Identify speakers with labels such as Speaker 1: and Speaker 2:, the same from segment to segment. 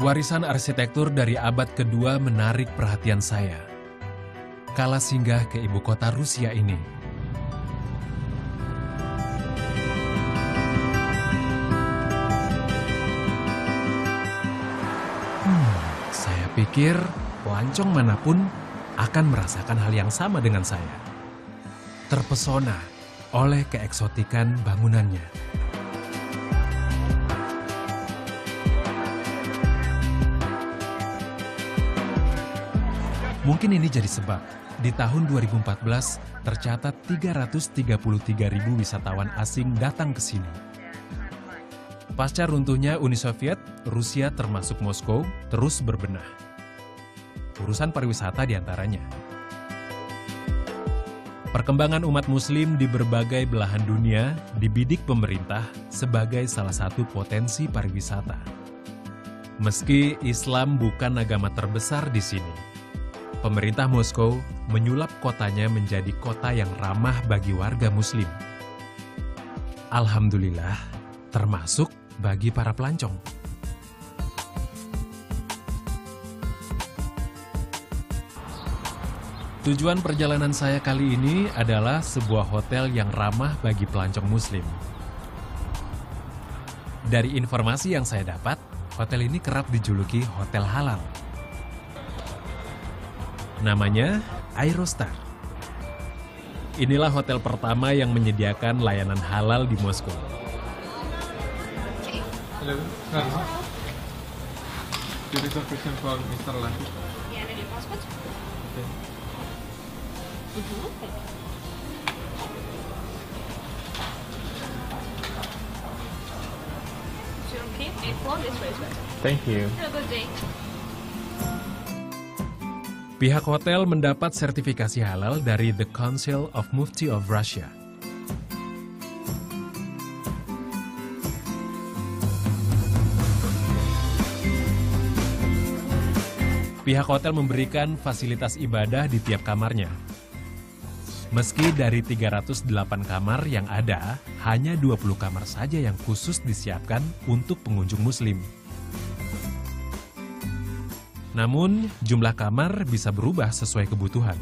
Speaker 1: Warisan arsitektur dari abad kedua menarik perhatian saya. Kala singgah ke ibu kota Rusia ini. Saya pikir pelancong manapun akan merasakan hal yang sama dengan saya. Terpesona oleh keeksotikan bangunannya. Mungkin ini jadi sebab di tahun 2014 tercatat 333.000 wisatawan asing datang ke sini. Pasca runtuhnya Uni Soviet, Rusia termasuk Moskow terus berbenah. Urusan pariwisata diantaranya. Perkembangan umat muslim di berbagai belahan dunia dibidik pemerintah sebagai salah satu potensi pariwisata. Meski Islam bukan agama terbesar di sini, pemerintah Moskow menyulap kotanya menjadi kota yang ramah bagi warga muslim. Alhamdulillah, termasuk bagi para pelancong. Tujuan perjalanan saya kali ini adalah sebuah hotel yang ramah bagi pelancong muslim. Dari informasi yang saya dapat, hotel ini kerap dijuluki hotel halal. Namanya Aerostar. Inilah hotel pertama yang menyediakan layanan halal di Moskow.
Speaker 2: Hello. There is a question for Mr. Lati.
Speaker 3: Yeah, and your passport?
Speaker 2: Okay.
Speaker 3: Okay, 8-4, this way is better.
Speaker 2: Thank you.
Speaker 3: Have a good day.
Speaker 1: Pihak hotel mendapat sertifikasi halal dari The Council of Mufti of Russia. Pihak hotel memberikan fasilitas ibadah di tiap kamarnya. Meski dari 308 kamar yang ada, hanya 20 kamar saja yang khusus disiapkan untuk pengunjung muslim. Namun, jumlah kamar bisa berubah sesuai kebutuhan.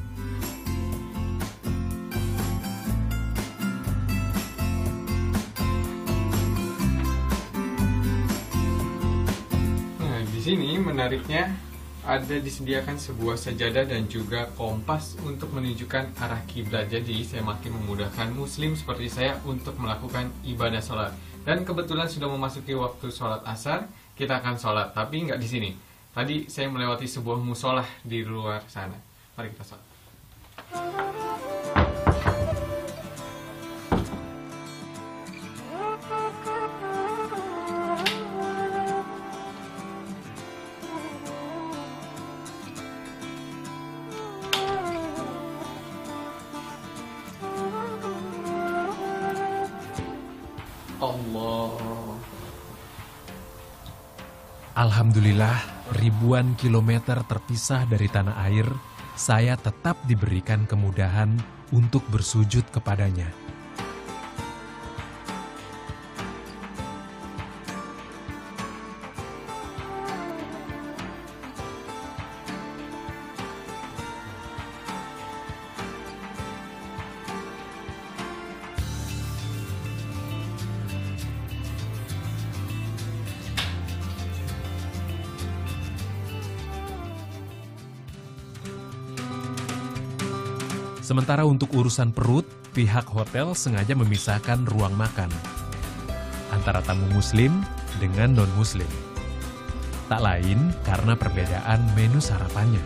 Speaker 2: Nah, di sini menariknya ada disediakan sebuah sajadah dan juga kompas untuk menunjukkan arah kiblat. Jadi, saya makin memudahkan muslim seperti saya untuk melakukan ibadah sholat. Dan kebetulan sudah memasuki waktu sholat asar, kita akan sholat, tapi nggak di sini. Tadi saya melewati sebuah musolah di luar sana. Mari kita sholat. Allah.
Speaker 1: Alhamdulillah, ribuan kilometer terpisah dari tanah air, saya tetap diberikan kemudahan untuk bersujud kepadanya. Sementara untuk urusan perut, pihak hotel sengaja memisahkan ruang makan antara tamu muslim dengan non-muslim. Tak lain karena perbedaan menu sarapannya.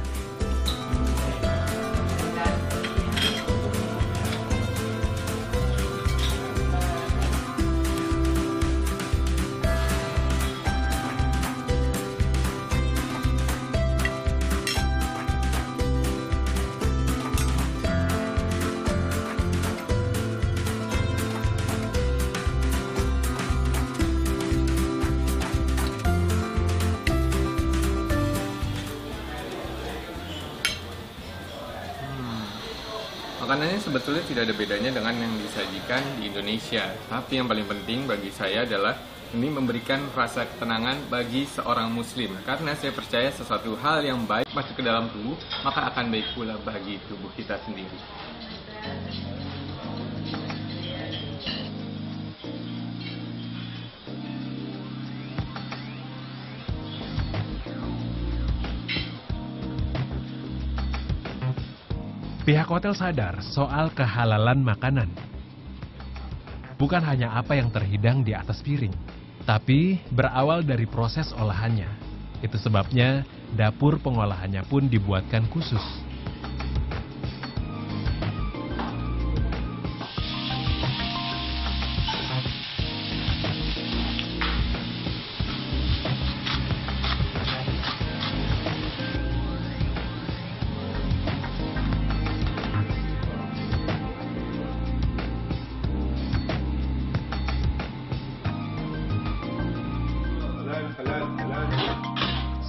Speaker 2: Makanannya sebetulnya tidak ada bedanya dengan yang disajikan di Indonesia. Tapi yang paling penting bagi saya adalah Ini memberikan rasa ketenangan bagi seorang muslim. Karena saya percaya sesuatu hal yang baik masuk ke dalam tubuh, maka akan baik pula bagi tubuh kita sendiri.
Speaker 1: Pihak hotel sadar soal kehalalan makanan. Bukan hanya apa yang terhidang di atas piring, tapi berawal dari proses olahannya. Itu sebabnya dapur pengolahannya pun dibuatkan khusus.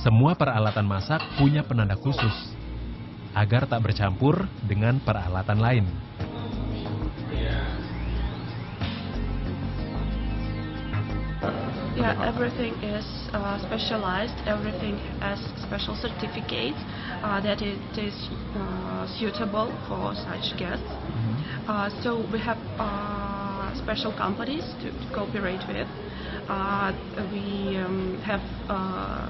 Speaker 1: Semua peralatan masak punya penanda khusus, agar tak bercampur dengan peralatan lain.
Speaker 4: Yeah, everything is specialized. Everything has special certificates that it is suitable for such guests. So we have special companies to cooperate with. We have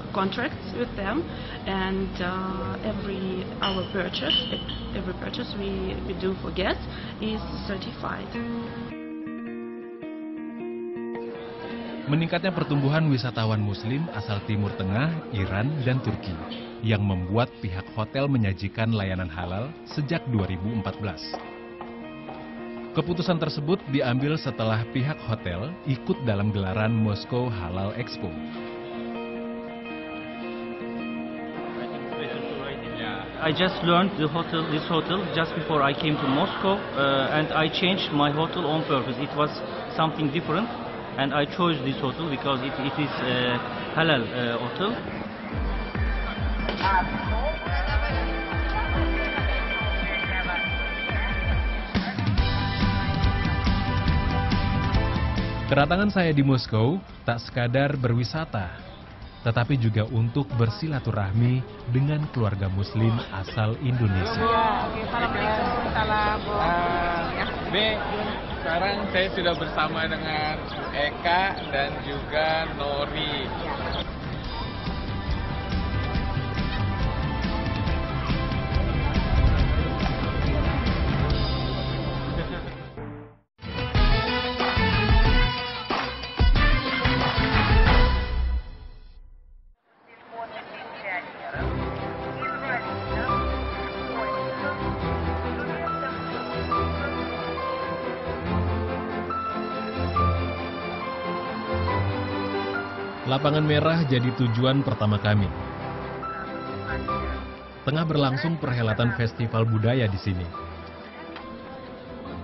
Speaker 4: contracts with them, and every purchase we do for guests is certified.
Speaker 1: Meningkatnya pertumbuhan wisatawan muslim asal Timur Tengah, Iran, dan Turki yang membuat pihak hotel menyajikan layanan halal sejak 2014. Keputusan tersebut diambil setelah pihak hotel ikut dalam gelaran Moscow Halal Expo.
Speaker 5: I just learned this hotel just before I came to Moscow, and I changed my hotel on purpose. It was something different, and I chose this hotel because it is a halal hotel.
Speaker 1: Kedatangan saya di Moskow tak sekadar berwisata, tetapi juga untuk bersilaturahmi dengan keluarga muslim asal Indonesia.
Speaker 2: Sekarang saya sudah bersama dengan Eka dan juga Nori.
Speaker 1: Lapangan Merah jadi tujuan pertama kami. Tengah berlangsung perhelatan festival budaya di sini.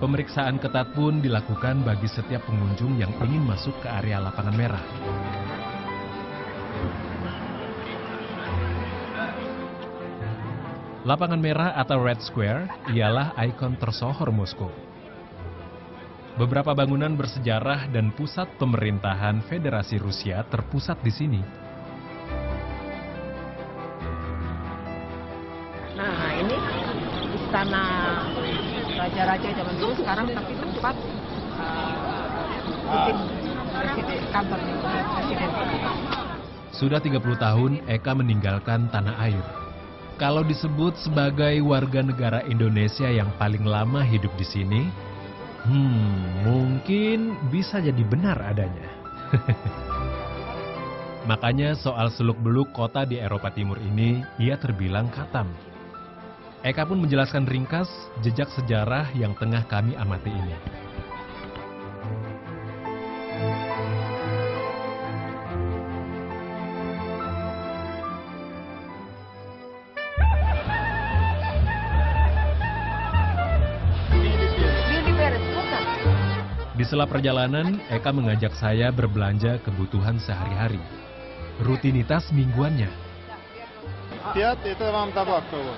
Speaker 1: Pemeriksaan ketat pun dilakukan bagi setiap pengunjung yang ingin masuk ke area Lapangan Merah. Lapangan Merah atau Red Square ialah ikon tersohor Moskow. Beberapa bangunan bersejarah dan pusat pemerintahan Federasi Rusia terpusat di sini.
Speaker 6: Nah, ini istana raja-raja zaman dulu, sekarang tapi tempat kantor presiden.
Speaker 1: Sudah 30 tahun Eka meninggalkan tanah air. Kalau disebut sebagai warga negara Indonesia yang paling lama hidup di sini, mungkin bisa jadi benar adanya. Makanya soal seluk-beluk kota di Eropa Timur ini, ia terbilang katam. Eka pun menjelaskan ringkas jejak sejarah yang tengah kami amati ini. Di sela perjalanan, Eka mengajak saya berbelanja kebutuhan sehari-hari. Rutinitas mingguannya.
Speaker 7: Lihat, itu mam tabak tuh.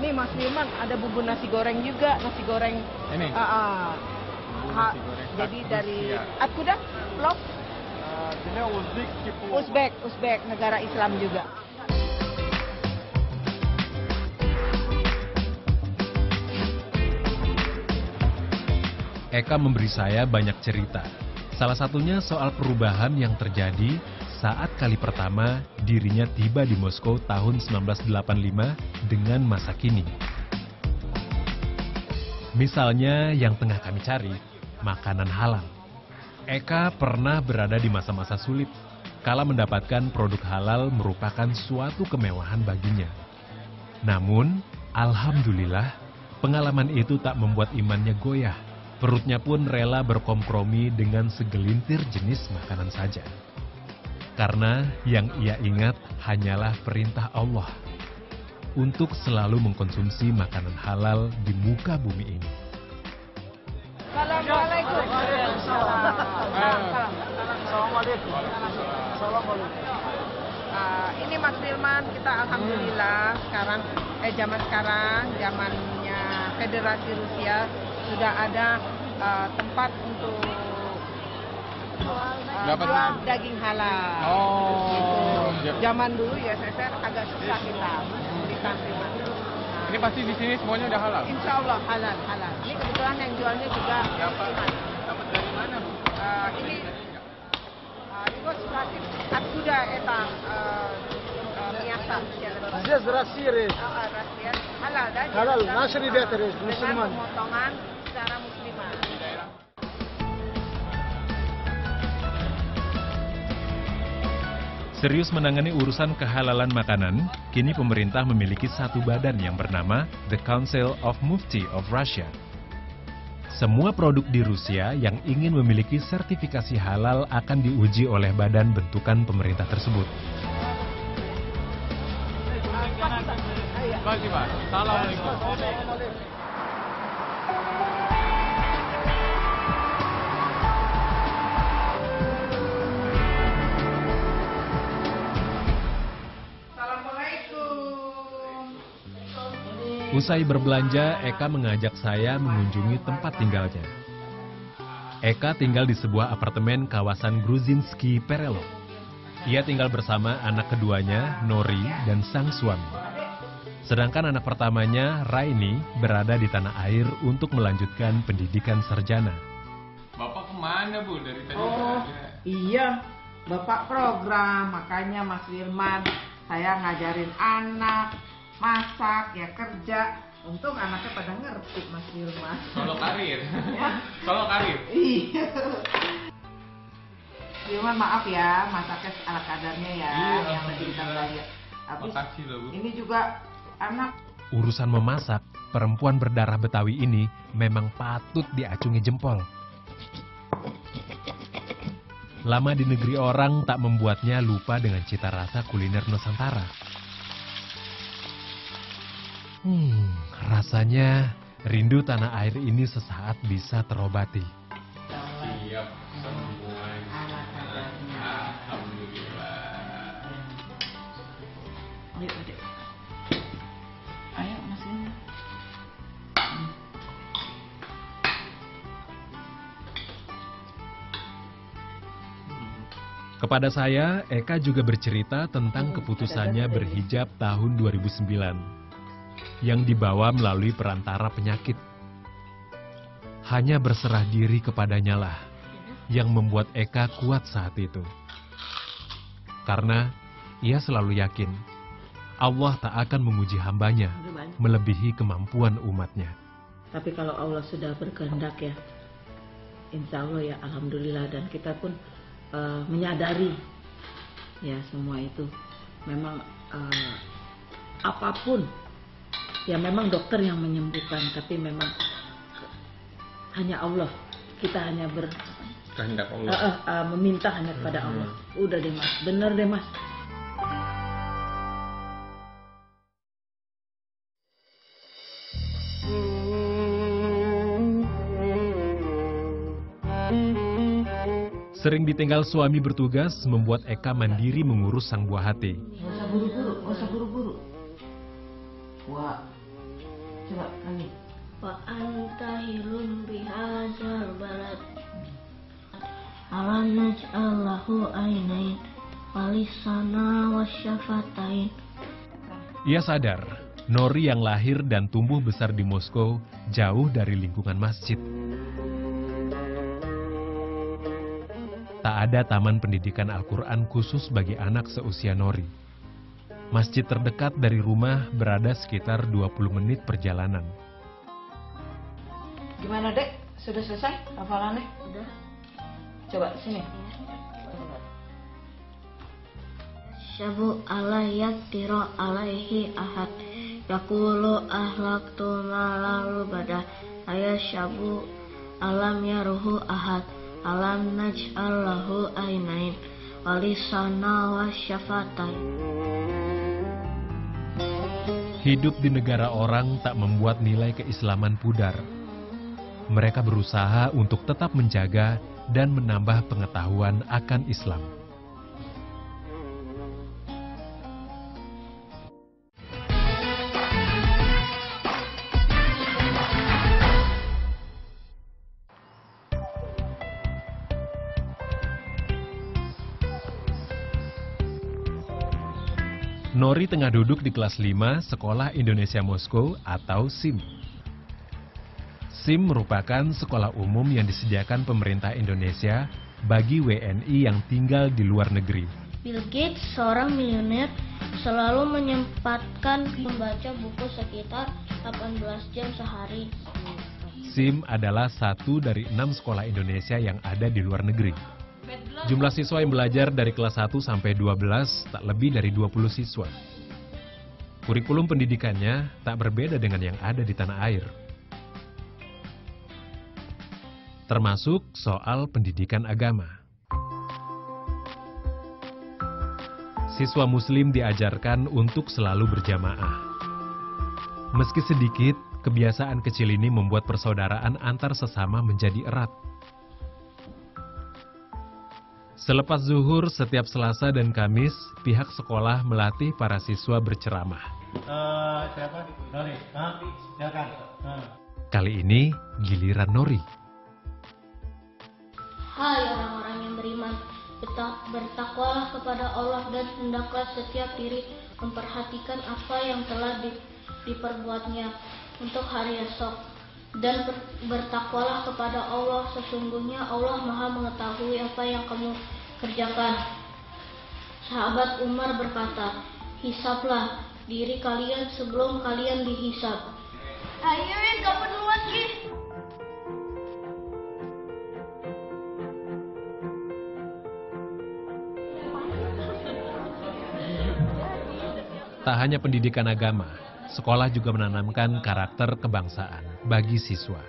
Speaker 6: Nih Mas Firman, ada bumbu nasi goreng juga, nasi goreng.
Speaker 2: Ini?
Speaker 6: Jadi dari Atkuda, Vlog.
Speaker 7: Ini
Speaker 6: Uzbek negara Islam juga.
Speaker 1: Eka memberi saya banyak cerita. Salah satunya soal perubahan yang terjadi saat kali pertama dirinya tiba di Moskow tahun 1985 dengan masa kini. Misalnya yang tengah kami cari, makanan halal. Eka pernah berada di masa-masa sulit, kala mendapatkan produk halal merupakan suatu kemewahan baginya. Namun, alhamdulillah, pengalaman itu tak membuat imannya goyah. Perutnya pun rela berkompromi dengan segelintir jenis makanan saja. Karena yang ia ingat hanyalah perintah Allah untuk selalu mengkonsumsi makanan halal di muka bumi ini.
Speaker 6: Assalamualaikum. Ini Mas Firman, kita alhamdulillah sekarang zamannya Federasi Rusia sudah ada tempat untuk jual daging halal. Gitu. Zaman dulu ya saya agak susah kita di sampingan.
Speaker 2: Ini pasti di sini semuanya udah halal.
Speaker 6: Insya Allah halal. Ini kebetulan yang jualnya juga.
Speaker 2: Dapat dari mana, Bu?
Speaker 6: Ini sudah eta biasa.
Speaker 7: Здесь Россия
Speaker 6: Halal dan
Speaker 7: halal, наши ребята
Speaker 6: dengan pemotongan secara muslimah.
Speaker 1: Serius menangani urusan kehalalan makanan, kini pemerintah memiliki satu badan yang bernama The Council of Mufti of Russia. Semua produk di Rusia yang ingin memiliki sertifikasi halal akan diuji oleh badan bentukan pemerintah tersebut.
Speaker 2: Assalamualaikum.
Speaker 1: Usai berbelanja, Eka mengajak saya mengunjungi tempat tinggalnya. Eka tinggal di sebuah apartemen kawasan Gruzinski Perelov. Ia tinggal bersama anak keduanya, Nori, dan sang suami. Sedangkan anak pertamanya, Raini, berada di tanah air untuk melanjutkan pendidikan sarjana.
Speaker 2: Bapak kemana, Bu? Dari tadi
Speaker 6: Iya, Bapak program, makanya Mas Firman, saya ngajarin anak, masak, ya kerja. Untung anaknya pada ngerti Mas Firman.
Speaker 2: Solo karir. Solo karir.
Speaker 6: Iya. Firman maaf ya, masaknya ala kadarnya ya, yang lebih kita belajar. Habis,
Speaker 2: Makasih loh, Bu.
Speaker 6: ini juga anak.
Speaker 1: Urusan memasak, perempuan berdarah Betawi ini memang patut diacungi jempol. Lama di negeri orang tak membuatnya lupa dengan cita rasa kuliner Nusantara. Rasanya rindu tanah air ini sesaat bisa terobati.
Speaker 2: Siap semuanya. Alhamdulillah.
Speaker 6: Ayo, Dek. Ayo, Mas Firman.
Speaker 1: Kepada saya, Eka juga bercerita tentang keputusannya berhijab tahun 2009 yang dibawa melalui perantara penyakit. Hanya berserah diri kepadanya lah yang membuat Eka kuat saat itu. Karena ia selalu yakin Allah tak akan menguji hambanya melebihi kemampuan umatnya.
Speaker 8: Tapi kalau Allah sudah berkehendak ya, insya Allah ya alhamdulillah, dan kita pun menyadari ya semua itu memang apapun ya memang dokter yang menyembuhkan, tapi memang hanya Allah, kita hanya
Speaker 2: Kehendak Allah.
Speaker 8: meminta hanya kepada Allah. Udah deh Mas, bener deh Mas.
Speaker 1: Sering ditinggal suami bertugas membuat Eka mandiri mengurus sang buah hati.
Speaker 6: Nggak usah buru-buru. Wah, coba lagi.
Speaker 9: Wa anta hilum bihadzal balad. alam naj'al lahu ainain walisana wasyafatain.
Speaker 1: Ia sadar, Nori yang lahir dan tumbuh besar di Moskow jauh dari lingkungan masjid. Tak ada taman pendidikan Al-Quran khusus bagi anak seusia Nori. Masjid terdekat dari rumah berada sekitar 20 menit perjalanan.
Speaker 6: Gimana Dek? Sudah selesai hafalannya?
Speaker 8: Udah.
Speaker 6: Coba sini.
Speaker 9: Syabu ala yaktiro alaihi ahad yakulu ahlaktu malalu badah ayah syabu alam yaruhu ahad alam naj'al lahu ainain walisana wasyafatain.
Speaker 1: Hidup di negara orang tak membuat nilai keislaman pudar. Mereka berusaha untuk tetap menjaga dan menambah pengetahuan akan Islam. Nori tengah duduk di kelas 5 Sekolah Indonesia Moskow atau SIM. SIM merupakan sekolah umum yang disediakan pemerintah Indonesia bagi WNI yang tinggal di luar negeri.
Speaker 9: Bill Gates, seorang miliuner, selalu menyempatkan membaca buku sekitar 18 jam sehari.
Speaker 1: SIM adalah satu dari 6 sekolah Indonesia yang ada di luar negeri. Jumlah siswa yang belajar dari kelas 1 sampai 12 tak lebih dari 20 siswa. Kurikulum pendidikannya tak berbeda dengan yang ada di tanah air. Termasuk soal pendidikan agama. Siswa muslim diajarkan untuk selalu berjamaah. Meski sedikit, kebiasaan kecil ini membuat persaudaraan antar sesama menjadi erat. Selepas zuhur setiap Selasa dan Kamis, pihak sekolah melatih para siswa berceramah.
Speaker 7: Siapa? Nori. Silakan.
Speaker 1: Kali ini giliran Nori.
Speaker 9: Hai orang-orang yang beriman, bertakwalah kepada Allah dan hendaklah setiap diri memperhatikan apa yang telah diperbuatnya untuk hari esok. Dan bertakwalah kepada Allah, sesungguhnya Allah Maha mengetahui apa yang kamu kerjakan. Sahabat Umar berkata, hisablah diri kalian sebelum kalian dihisab.
Speaker 3: Ayo, kamu duluan, Ki.
Speaker 1: Tak hanya pendidikan agama, sekolah juga menanamkan karakter kebangsaan bagi siswa.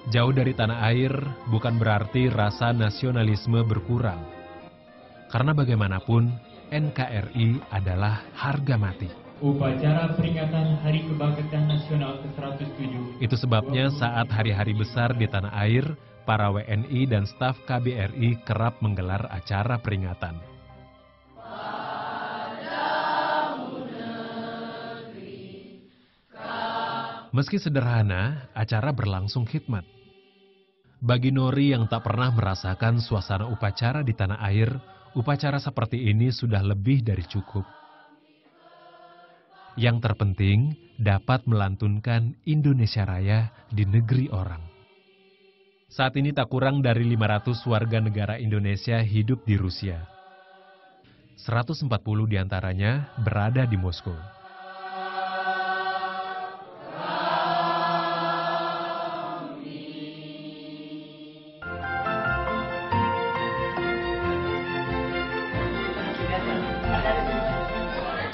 Speaker 1: Jauh dari tanah air bukan berarti rasa nasionalisme berkurang. Karena bagaimanapun, NKRI adalah harga mati.
Speaker 10: Upacara peringatan Hari Kebangkitan Nasional ke-107.
Speaker 1: Itu sebabnya saat hari-hari besar di tanah air, para WNI dan staf KBRI kerap menggelar acara peringatan. Meski sederhana, acara berlangsung khidmat. Bagi Nori yang tak pernah merasakan suasana upacara di tanah air, upacara seperti ini sudah lebih dari cukup. Yang terpenting, dapat melantunkan Indonesia Raya di negeri orang. Saat ini tak kurang dari 500 warga negara Indonesia hidup di Rusia. 140 diantaranya berada di Moskow.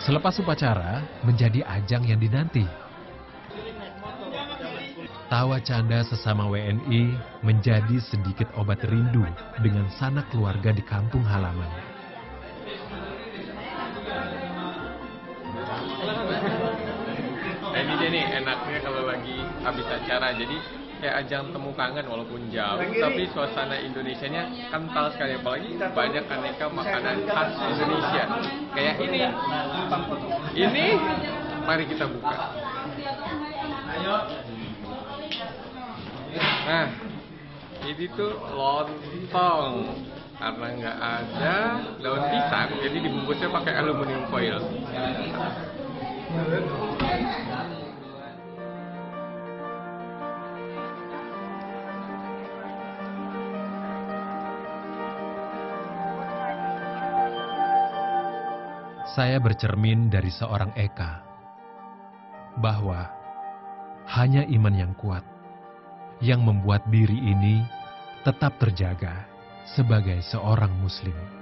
Speaker 1: Selepas upacara, menjadi ajang yang dinanti. Tawa canda sesama WNI menjadi sedikit obat rindu dengan sanak keluarga di kampung halaman.
Speaker 2: Ini dia nih enaknya kalau lagi habis acara, jadi kayak ajang temu kangen walaupun jauh, tapi suasana Indonesianya kental sekali, apalagi banyak aneka makanan khas Indonesia. Kayak ini, mari kita buka. Nah, Ini tuh lontong. Karena nggak ada daun pisang, jadi dibungkusnya pakai aluminium foil.
Speaker 1: Saya bercermin dari seorang Eka, bahwa hanya iman yang kuat yang membuat diri ini tetap terjaga sebagai seorang Muslim.